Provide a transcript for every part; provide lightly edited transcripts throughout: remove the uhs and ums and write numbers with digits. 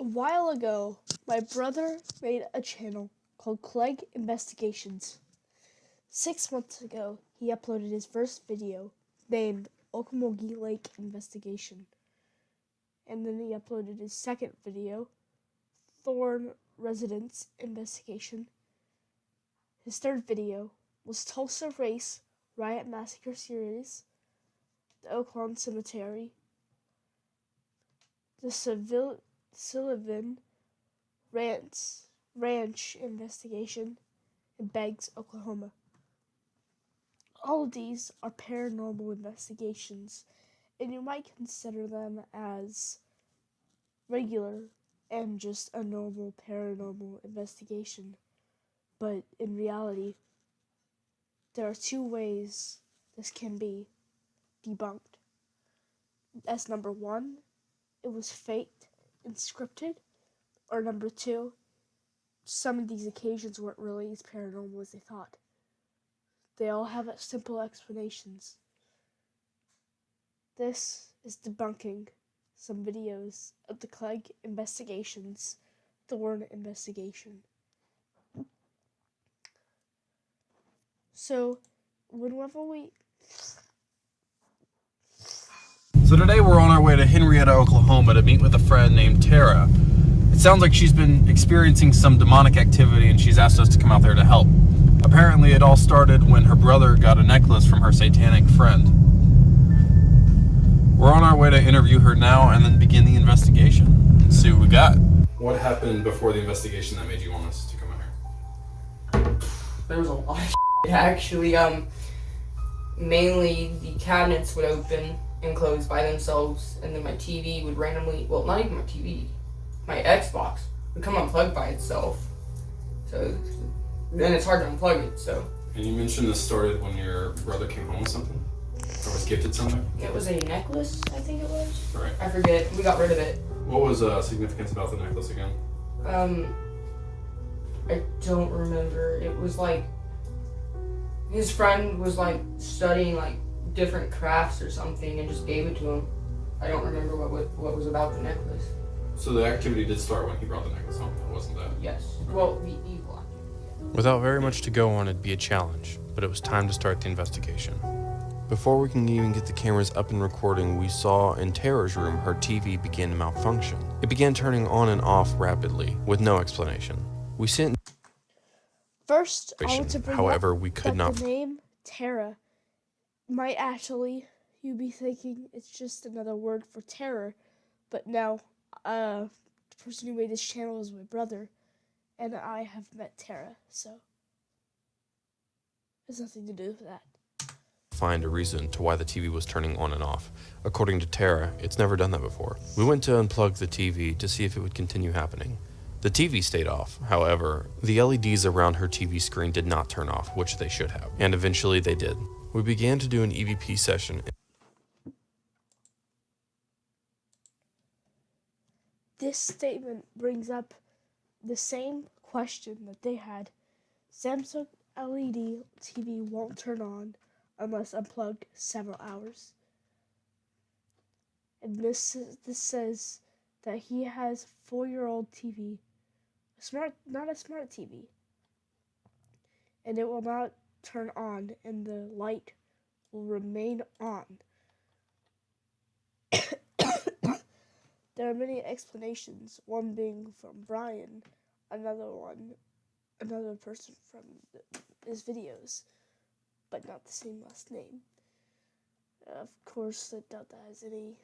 A while ago, my brother made a channel called Clegg Investigations. 6 months ago, he uploaded his first video named Okmulgee Lake Investigation. And then he uploaded his second video, Thorn Residence Investigation. His third video was Tulsa Race Riot Massacre Series, the Oak Lawn Cemetery, the Sullivan Ranch Investigation, in Beggs, Oklahoma. All of these are paranormal investigations, and you might consider them as regular and just a normal paranormal investigation. But in reality, there are two ways this can be debunked. That's number one, it was faked and scripted, or number two, some of these occasions weren't really as paranormal as they thought. They all have simple explanations. This is debunking some videos of the Clegg Investigations Thorn Investigation. So today we're on our way to Henrietta, Oklahoma to meet with a friend named Tara. It sounds like she's been experiencing some demonic activity and she's asked us to come out there to help. Apparently it all started when her brother got a necklace from her satanic friend. We're on our way to interview her now and then begin the investigation and see what we got. What happened before the investigation that made you want us to come out here? There was a lot of actually. Mainly the cabinets would open and close by themselves, and then my TV would randomly, well, not even my TV, my Xbox would come unplugged by itself. So then it's hard to unplug it, so. And you mentioned this started when your brother came home with something? Or was gifted something? It was a necklace, I think it was. Right. I forget. We got rid of it. What was significance about the necklace again? I don't remember. It was like, his friend was like studying like different crafts or something and just gave it to him. I don't remember what was about the necklace. So the activity did start when he brought the necklace home, wasn't that? Yes. Well, the evil activity. Yeah. Without very much to go on, it'd be a challenge, but it was time to start the investigation. Before we can even get the cameras up and recording, we saw in Tara's room her TV begin to malfunction. It began turning on and off rapidly, with no explanation. We sent First, I want to bring however, up we could that not. The name Tara might actually, you be thinking it's just another word for terror, but no, the person who made this channel is my brother, and I have met Tara, so it has nothing to do with that. Find a reason to why the TV was turning on and off. According to Tara, it's never done that before. We went to unplug the TV to see if it would continue happening. The TV stayed off. However, the LEDs around her TV screen did not turn off, which they should have, and eventually they did. We began to do an EVP session. This statement brings up the same question that they had. Samsung LED TV won't turn on unless unplugged several hours. And this says that he has a 4-year-old TV, not a smart TV, and it will not turn on, and the light will remain on. There are many explanations, one being from Brian, another person from his videos, but not the same last name. Of course, I doubt that has any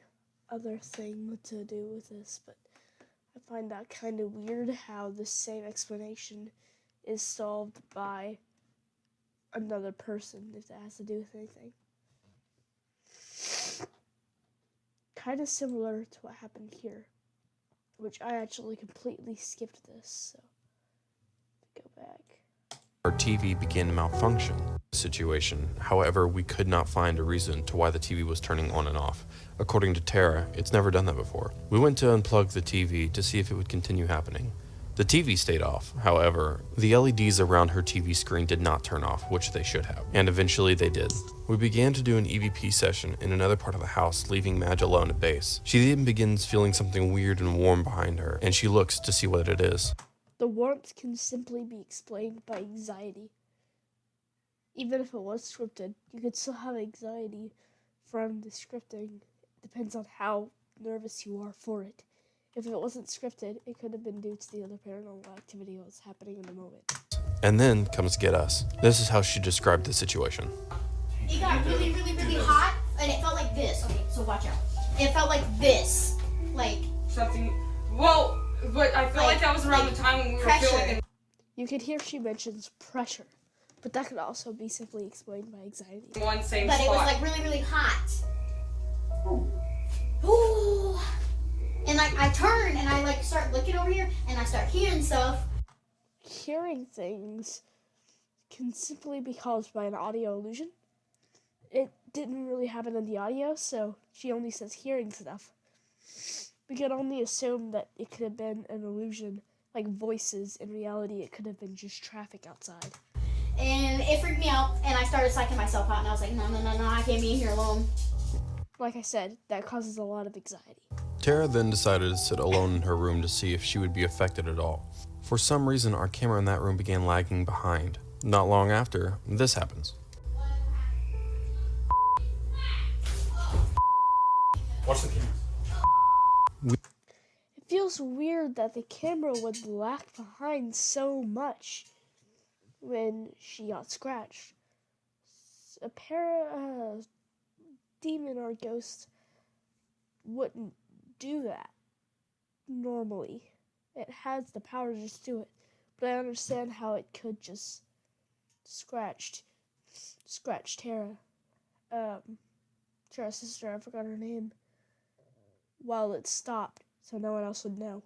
other thing to do with this, but I find that kind of weird how the same explanation is solved by another person, if that has to do with anything. Kind of similar to what happened here, which I actually completely skipped this, so go back. Our TV began to malfunction. Situation. However, we could not find a reason to why the TV was turning on and off. According to Tara, it's never done that before. We went to unplug the TV to see if it would continue happening. The TV stayed off. However, the LEDs around her TV screen did not turn off, which they should have, and eventually they did. We began to do an EVP session in another part of the house, leaving Madge alone at base. She then begins feeling something weird and warm behind her, and she looks to see what it is. The warmth can simply be explained by anxiety. Even if it was scripted, you could still have anxiety from the scripting. It depends on how nervous you are for it. If it wasn't scripted, it could have been due to the other paranormal activity that was happening in the moment. And then comes Get Us. This is how she described the situation. It got really, really, really hot, and it felt like this. Okay, so watch out. It felt like this. Like Something. Well, but I feel like that was around the time when we were pressure. filming. You could hear she mentions pressure, but that could also be simply explained by anxiety. In one same but spot. it was like really, really hot. Ooh. And like I turn and I like start looking over here and I start hearing stuff. Hearing things can simply be caused by an audio illusion. It didn't really happen in the audio, so she only says hearing stuff. We can only assume that it could have been an illusion, like voices. In reality, it could have been just traffic outside. And it freaked me out and I started psyching myself out and I was like, no, I can't be in here alone. Like I said, that causes a lot of anxiety. Tara then decided to sit alone in her room to see if she would be affected at all. For some reason, our camera in that room began lagging behind. Not long after, this happens. Watch the camera. It feels weird that the camera would lag behind so much when she got scratched. A demon or ghost wouldn't do that normally. It has the power to just do it, but I understand how it could just scratch Tara, Tara's sister. I forgot her name. While it stopped, so no one else would know.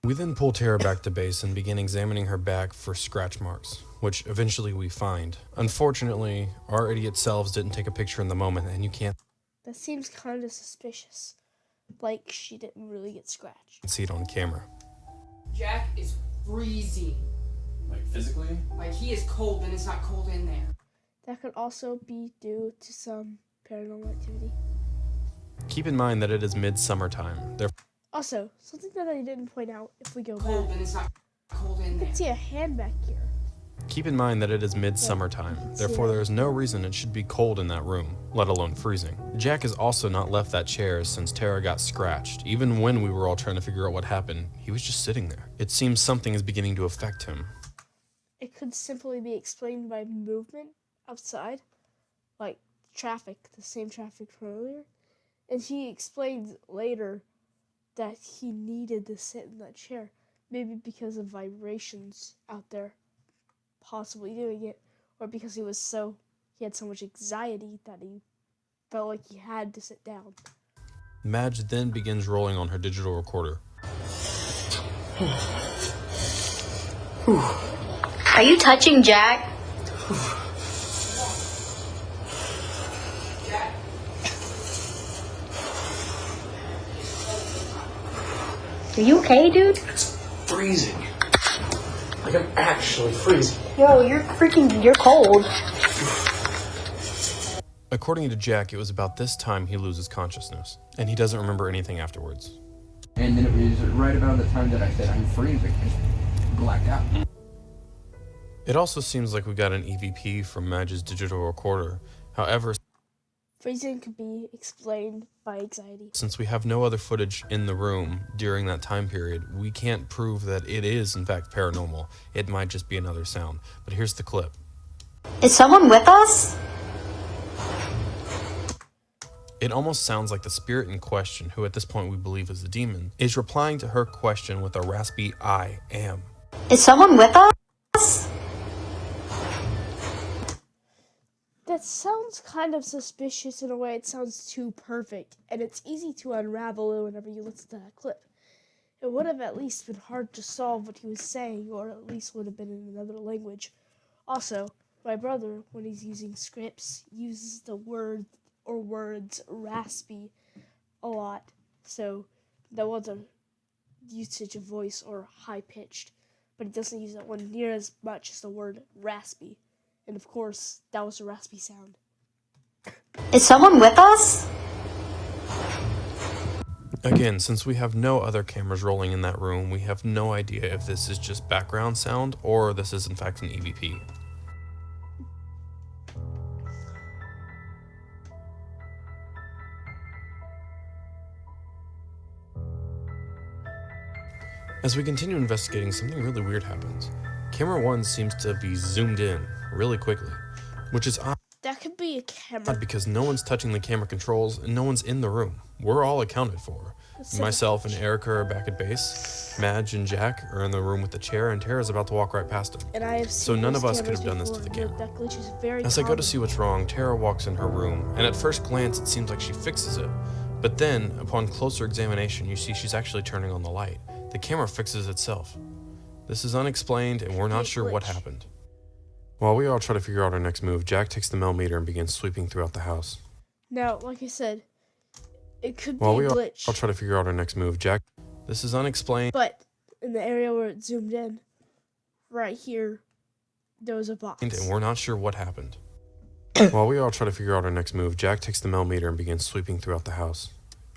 We then pull Tara back to base and begin examining her back for scratch marks, which eventually we find. Unfortunately, our idiot selves didn't take a picture in the moment, and you can't That seems kind of suspicious. Like she didn't really get scratched. see it on camera. Jack is freezing. Like physically? Like he is cold and it's not cold in there. That could also be due to some paranormal activity. Keep in mind that it is midsummertime. Also, something that I didn't point out if we go Cold back. and it's not cold in You there. can see a hand back here. Keep in mind that it is midsummertime. Therefore, there is no reason it should be cold in that room, let alone freezing. Jack has also not left that chair since Tara got scratched. Even when we were all trying to figure out what happened, he was just sitting there. It seems something is beginning to affect him. It could simply be explained by movement outside, like traffic, the same traffic from earlier. And he explained later that he needed to sit in that chair, maybe because of vibrations out there possibly doing it, or because he had so much anxiety that he felt like he had to sit down. Madge then begins rolling on her digital recorder. Are you touching Jack? Are you okay, dude? It's freezing. Like I'm actually freezing. Yo, you're cold. According to Jack, it was about this time he loses consciousness, and he doesn't remember anything afterwards. And then it was right about the time that I said I'm freezing. I blacked out. It also seems like we got an EVP from Madge's digital recorder. However, Freezing could be explained by anxiety. since we have no other footage in the room during that time period, we can't prove that it is in fact paranormal. It might just be another sound. But here's the clip. Is someone with us? It almost sounds like the spirit in question, who at this point we believe is a demon, is replying to her question with a raspy "I am." Is someone with us? That sounds kind of suspicious in a way. It sounds too perfect, and it's easy to unravel it whenever you listen to that clip. It would have at least been hard to solve what he was saying, or at least would have been in another language. Also, my brother, when he's using scripts, uses the word or words raspy a lot, so usage of voice or high pitched, but it doesn't use that one near as much as the word raspy. And of course, that was a raspy sound. Is someone with us? Again, since we have no other cameras rolling in that room, we have no idea if this is just background sound or this is in fact an EVP. As we continue investigating, something really weird happens. Camera 1 seems to be zoomed in really quickly, which is odd That could be a camera. because no one's touching the camera controls and no one's in the room. We're all accounted for. Myself and Erica are back at base. Madge and Jack are in the room with the chair, and Tara's about to walk right past him. And I have So seen none those of us could cameras have done this to before. the camera. That glitch is very As I go common. to see what's wrong, Tara walks in her room, and at first glance it seems like she fixes it. But then, upon closer examination, you see she's actually turning on the light. The camera fixes itself. This is unexplained, and we're not sure what happened. While we all try to figure out our next move, Jack takes the millimeter and begins sweeping throughout the house. Now, like I said, it could be While a we all glitch, try to figure out our next move, Jack... This is unexplained, but in the area where it zoomed in, right here, there was a box. and we're not sure what happened. While we all try to figure out our next move, Jack takes the millimeter and begins sweeping throughout the house.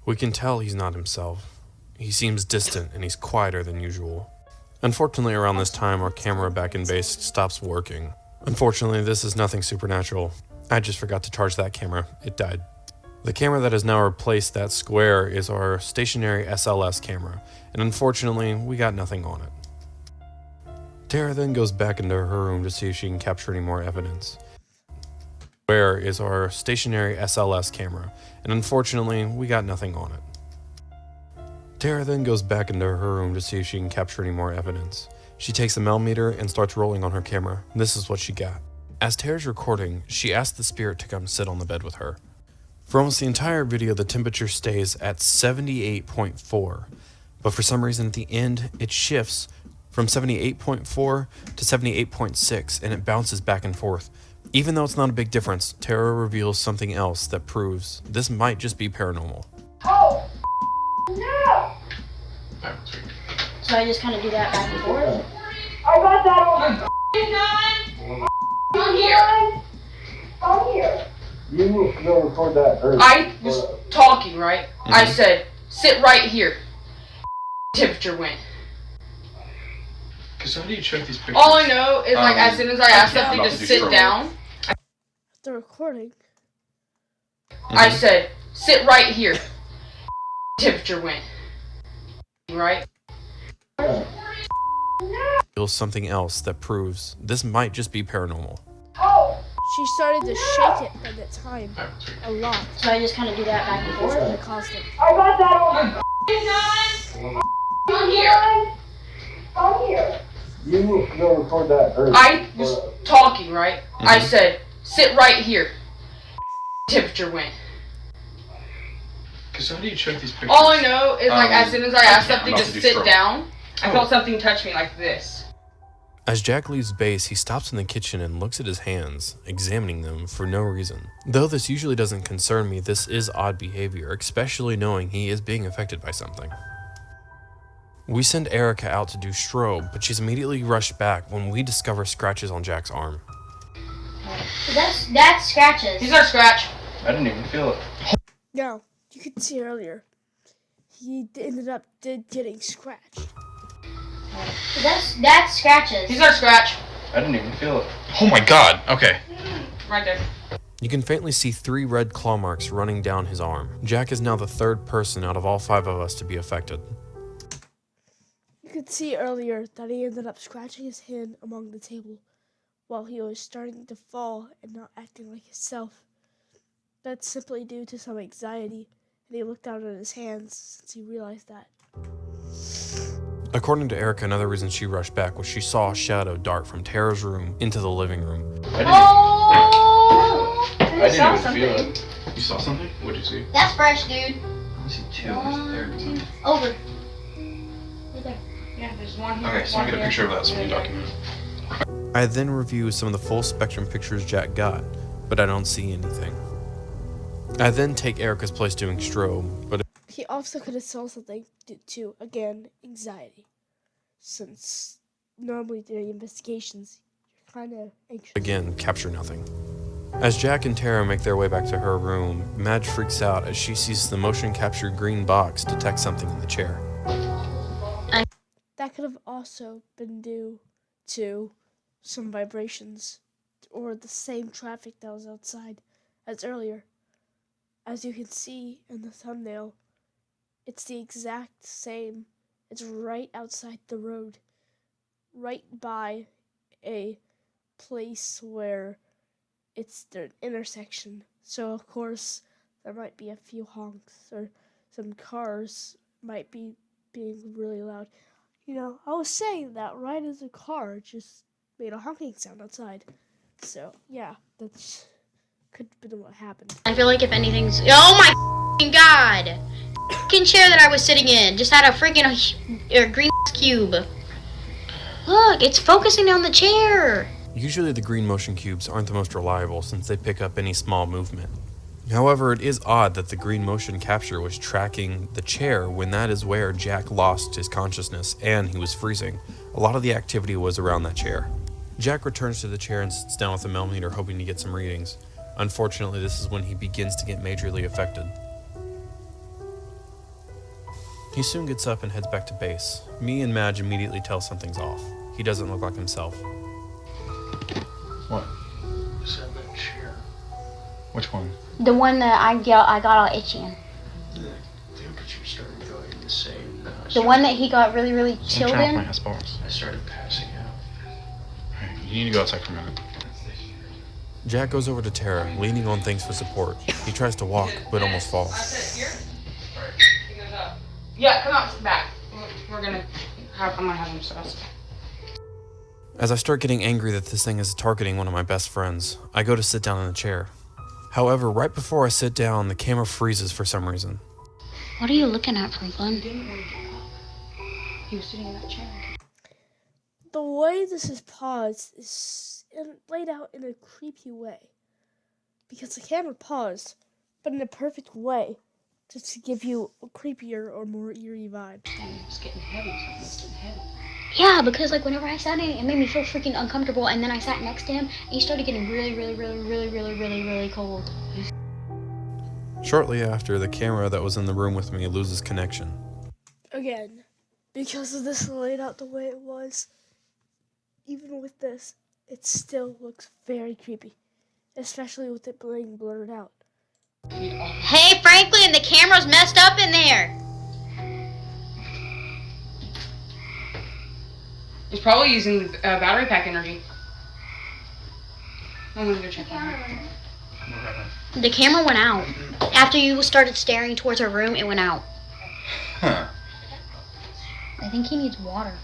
We can tell he's not himself. He seems distant and he's quieter than usual. Unfortunately, around this time, our camera back in base stops working. Unfortunately, this is nothing supernatural. I just forgot to charge that camera. It died. The camera that has now replaced that square is our stationary SLS camera, and unfortunately, we got nothing on it. Tara then goes back into her room to see if she can capture any more evidence. Where is our stationary SLS camera, and unfortunately, we got nothing on it. Tara then goes back into her room to see if she can capture any more evidence. She takes a millimeter and starts rolling on her camera. This is what she got. As Tara's recording, she asks the spirit to come sit on the bed with her. For almost the entire video, the temperature stays at 78.4, but for some reason at the end, it shifts from 78.4 to 78.6, and it bounces back and forth. Even though it's not a big difference, Tara reveals something else that proves this might just be paranormal. Oh, no! So I just kind of do that back and forth? I got that over. Come here. Come here. You'll record that. I was talking, right? I said, sit right here. Temperature went. Because how do you check these pictures? All I know is, like, as soon as I asked I'm something about to to do sit strobe. down, The recording. I said, sit right here. Temperature went. Right? Reveals something else that proves this might just be paranormal. She started to shake it at that time a lot. So I just kind of do that back and forth? And it caused it. I got that over. Come here. Come here. You'll record that. I was talking, right? I said, sit right here. Temperature went. Because how do you check these pictures? All I know is, like, as soon as I asked something I'm to about to do sit strobe. down, I felt something touch me like this. As Jack leaves base, he stops in the kitchen and looks at his hands, examining them for no reason. Though this usually doesn't concern me, this is odd behavior, especially knowing he is being affected by something. We send Erica out to do strobe, but she's immediately rushed back when we discover scratches on Jack's arm. That's scratches. He's not scratch. I didn't even feel it. Now, you could see earlier, he ended up getting scratched. That's scratches. He's not scratch. I didn't even feel it. Oh my god. Okay. Right there. You can faintly see 3 red claw marks running down his arm. Jack is now the 3rd person out of all 5 of us to be affected. You could see earlier that he ended up scratching his hand among the table while he was starting to fall and not acting like himself. That's simply due to some anxiety, and he looked down at his hands since he realized that. According to Erica, another reason she rushed back was she saw a shadow dart from Tara's room into the living room. Oh! I didn't even feel it. You saw something? What did you see? That's fresh, dude. I see 2. There. Over. Right there. Yeah, there's one here. Okay, so I'll get a picture of that so we can document it. I then review some of the full spectrum pictures Jack got, but I don't see anything. I then take Erica's place doing strobe, but He also could have saw something due to, again, anxiety. Since normally during investigations, you're kind of anxious. Again, capture nothing. As Jack and Tara make their way back to her room, Madge freaks out as she sees the motion capture green box detect something in the chair. That could have also been due to some vibrations or the same traffic that was outside as earlier. As you can see in the thumbnail, it's the exact same. It's right outside the road, right by a place where it's the intersection. So of course there might be a few honks or some cars might be being really loud. You know, I was saying that right as a car just made a honking sound outside. So yeah, that's could have been what happened. I feel like if anything's... Oh my god! The fucking chair that I was sitting in just had a freaking green cube. Look, it's focusing on the chair. Usually the green motion cubes aren't the most reliable since they pick up any small movement. However, it is odd that the green motion capture was tracking the chair when that is where Jack lost his consciousness and he was freezing. A lot of the activity was around that chair. Jack returns to the chair and sits down with a millimeter hoping to get some readings. Unfortunately, this is when he begins to get majorly affected. He soon gets up and heads back to base. Me and Madge immediately tell something's off. He doesn't look like himself. What? Sat in that chair. Which one? The one that I got all itchy in. The temperature started going insane. The one that he got really, really chilled in. I started passing out. Alright, you need to go outside for a minute. Jack goes over to Tara, leaning on things for support. He tries to walk, but almost falls. That's it, here? Alright. He goes up. Yeah, come on, back. I'm gonna have him sus. As I start getting angry that this thing is targeting one of my best friends, I go to sit down in the chair. However, right before I sit down, the camera freezes for some reason. What are you looking at, Franklin? He was sitting in that chair. The way this is paused is laid out in a creepy way. Because the camera paused, but in a perfect way. Just to give you a creepier or more eerie vibe. It's getting heavy. It's getting heavy. Yeah, because like whenever I sat in it, it made me feel freaking uncomfortable, and then I sat next to him, and he started getting really cold. Shortly after, the camera that was in the room with me loses connection. Again, because of this laid out the way it was, even with this, it still looks very creepy. Especially with it being blurred out. Hey Franklin, the camera's messed up in there. It's probably using the battery pack energy. I'm gonna go check on it. The camera went out. After you started staring towards her room, it went out. Huh. I think he needs water.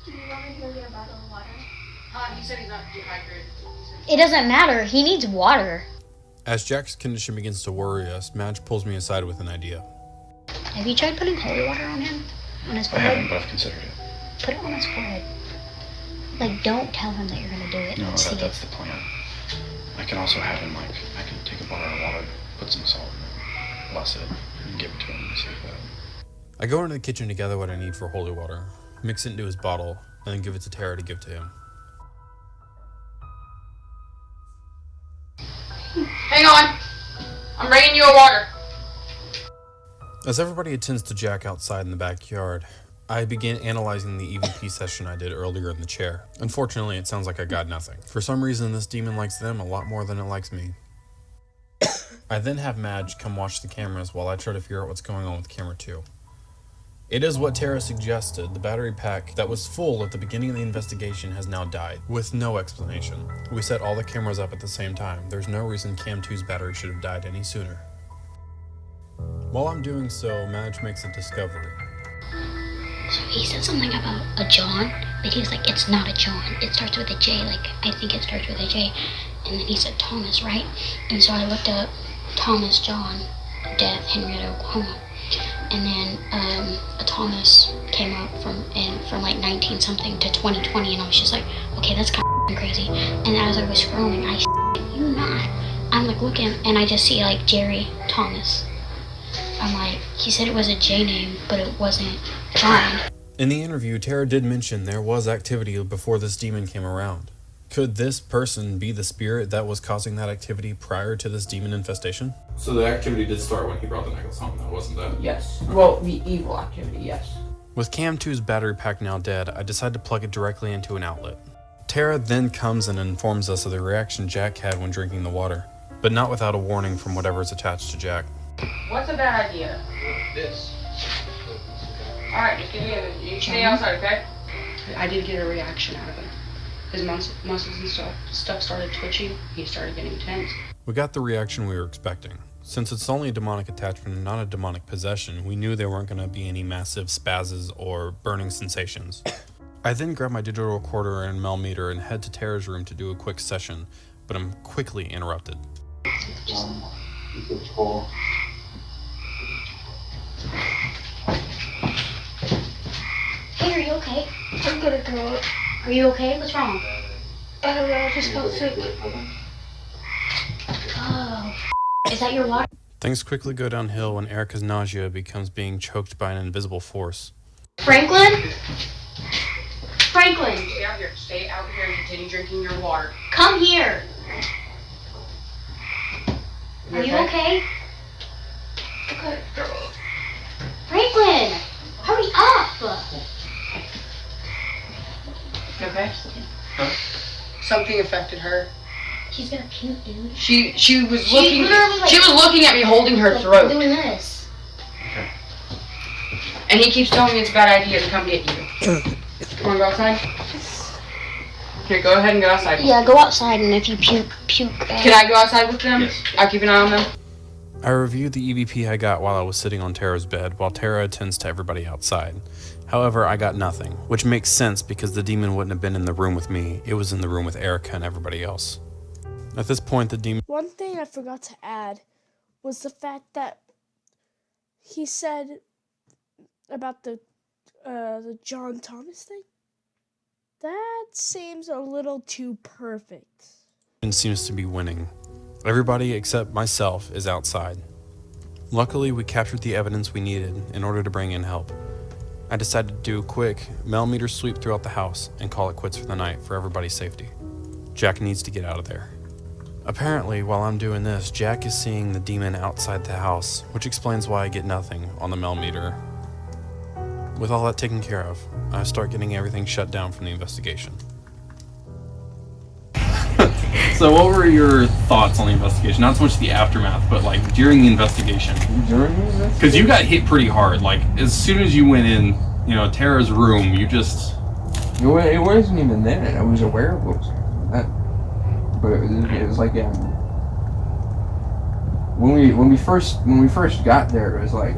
Do you want me to go get a bottle of water? He said he's not dehydrated. It doesn't matter. He needs water. As Jack's condition begins to worry us, Madge pulls me aside with an idea. Have you tried putting holy water on him? On his I forehead? haven't, but I've considered it. Put it on his forehead. Like, don't tell him that you're gonna do it. No, See that's it. the plan. I can also have him, like, I can take a bar of water, put some salt in it, bless it, and give it to him and see if that... I go into the kitchen to gather what I need for holy water, mix it into his bottle, and then give it to Tara to give to him. Hang on. I'm bringing you a water. As everybody attends to Jack outside in the backyard, I begin analyzing the EVP session I did earlier in the chair. Unfortunately, it sounds like I got nothing. For some reason, this demon likes them a lot more than it likes me. I then have Madge come watch the cameras while I try to figure out what's going on with camera 2. It is what Tara suggested. The battery pack that was full at the beginning of the investigation has now died, with no explanation. We set all the cameras up at the same time. There's no reason Cam 2's battery should have died any sooner. While I'm doing so, Madge makes a discovery. So he said something about a John, but he was like, it's not a John. It starts with a J, like, I think it starts with a J. And then he said Thomas, right? And so I looked up Thomas John, death, Henrietta, Oklahoma. And then a Thomas came up from like 19-something to 2020, and I was just like, okay, that's kind of crazy. And as I was scrolling, I shit you not, I'm like looking, and I just see like Jerry Thomas. I'm like, he said it was a J name, but it wasn't John. In the interview, Tara did mention there was activity before this demon came around. Could this person be the spirit that was causing that activity prior to this demon infestation? So the activity did start when he brought the necklace home, though, wasn't that? Yes. Well, the evil activity, yes. With Cam 2's battery pack now dead, I decided to plug it directly into an outlet. Tara then comes and informs us of the reaction Jack had when drinking the water, but not without a warning from whatever's attached to Jack. What's a bad idea? This. Alright, just give me a minute. You stay outside, okay? I did get a reaction out of him. His muscles and stuff started twitching. He started getting tense. We got the reaction we were expecting. Since it's only a demonic attachment and not a demonic possession, we knew there weren't going to be any massive spazzes or burning sensations. I then grab my digital recorder and millimeter and head to Tara's room to do a quick session, but I'm quickly interrupted. Hey, are you okay? I'm gonna go. Are you okay? What's wrong? I don't know, I just felt sick. Oh, is that your water? Things quickly go downhill when Erica's nausea becomes being choked by an invisible force. Franklin? Franklin, Stay out here. Stay out here and continue drinking your water. come here. Are you okay? Okay. Franklin, hurry up. Okay? Something affected her. She's gonna puke, dude. She was She looking. literally, like- She was looking at me, holding her Like, throat, doing this. and he keeps telling me it's a bad idea to come get you. Wanna go outside? Here, go ahead and go outside. Yeah, go outside, and if you puke. Can I go outside with them? Yes. I'll keep an eye on them. I reviewed the EVP I got while I was sitting on Tara's bed, while Tara attends to everybody outside. However, I got nothing, which makes sense because the demon wouldn't have been in the room with me, it was in the room with Erica and everybody else. At this point, the demon... One thing I forgot to add was the fact that he said about the John Thomas thing. That seems a little too perfect. seems to be winning. Everybody except myself is outside. Luckily, we captured the evidence we needed in order to bring in help. I decided to do a quick millimeter sweep throughout the house and call it quits for the night for everybody's safety. Jack needs to get out of there. Apparently, while I'm doing this, Jack is seeing the demon outside the house, which explains why I get nothing on the millimeter. With all that taken care of, I start getting everything shut down from the investigation. So what were your thoughts on the investigation? Not so much the aftermath, but like during the investigation. During the investigation? Because you got hit pretty hard. Like as soon as you went in, Tara's room, you just... It wasn't even then. I was aware of what was that. But it was like, yeah. When we first got there, it was like,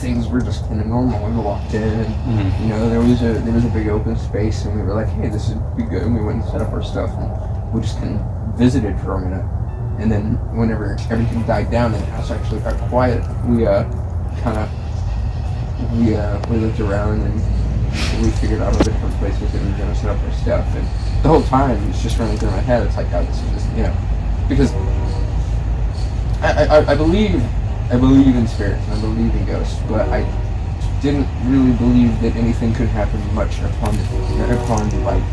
things were just kind of normal. We walked in, and, there was a big open space, and we were like, hey, this would be good. And we went and set up our stuff, and we just kind of visited for a minute. And then whenever everything died down and the house actually got quiet, we looked around and we figured out a different places that we were going to set up our stuff. And the whole time it's just running through my head. It's like, oh, this is just, because I believe in spirits and I believe in ghosts, but I didn't really believe that anything could happen much upon like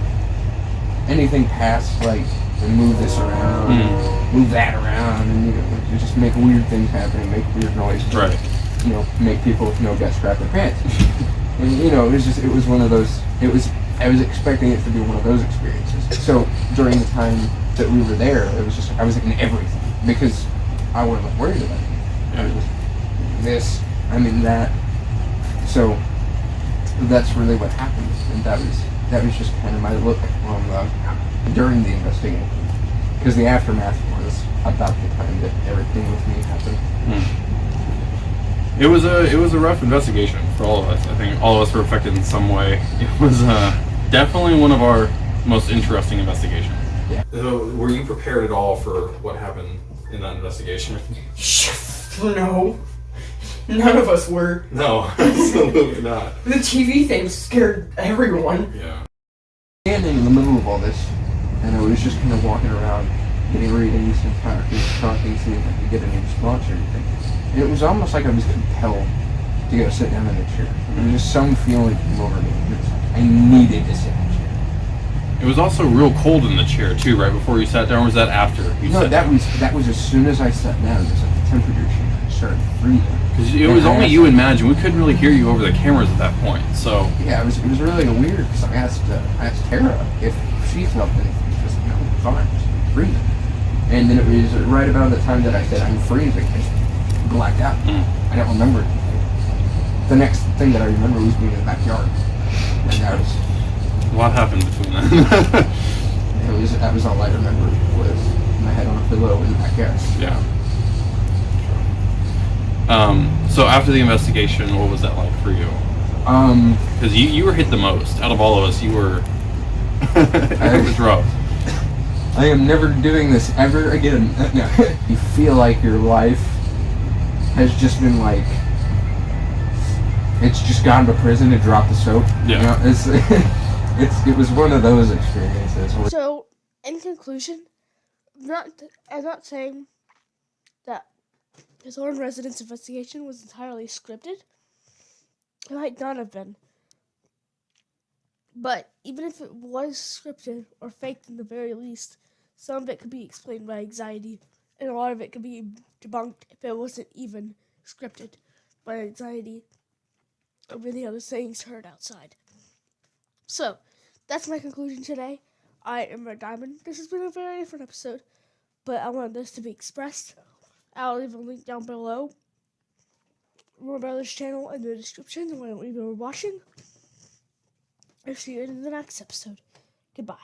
anything past like move this around, move that around, and just make weird things happen and make weird noises. Right. Make people with no guts crap their pants. And it was one of those. I was expecting it to be one of those experiences. So during the time that we were there, I was in everything because I wasn't worried about it. I was just this, that. So that's really what happened, and that was just kind of my look on during the investigation, because the aftermath was about the time that everything with me happened. It was a rough investigation for all of us. I think all of us were affected in some way. It was definitely one of our most interesting investigations. Yeah. So, were you prepared at all for what happened in that investigation? No. None of us were. No, absolutely not. The TV thing scared everyone. Yeah. Standing in the middle of all this, and I was just kind of walking around, getting readings and talking, seeing if I could get any response or anything. And it was almost like I was compelled to go sit down in a chair. There was just some feeling came over me. It was like I needed to sit in a chair. It was also real cold in the chair too, right before you sat down. Or was that after you No, sat that down? that was as soon as I sat down. It was like the temperature changed. I started freezing. Because it was only you and Madge, and we couldn't really hear you over the cameras at that point. So Yeah, it was really weird because I asked Tara if she felt anything. She was like, no, I'm fine, just freezing. And then it was right about the time that I said I'm freezing, I just blacked out. I don't remember it. The next thing that I remember was being in the backyard, and a lot happened between then. that was all I remember was my head on a pillow in the backyard. Yeah. So after the investigation, what was that like for you? Because you were hit the most out of all of us. You were. It was rough. I am never doing this ever again. No. You feel like your life has just been like, it's just gone to prison and dropped the soap. Yeah. You know, it was one of those experiences. So, in conclusion, I'm not saying that the Thorn residence investigation was entirely scripted. It might not have been. But even if it was scripted or faked in the very least, some of it could be explained by anxiety, and a lot of it could be debunked if it wasn't even scripted by anxiety or many other things heard outside. So, that's my conclusion today. I am Red Diamond. This has been a very different episode, but I wanted this to be expressed. I'll leave a link down below. My brother's channel in the description when we were watching. I'll see you in the next episode. Goodbye.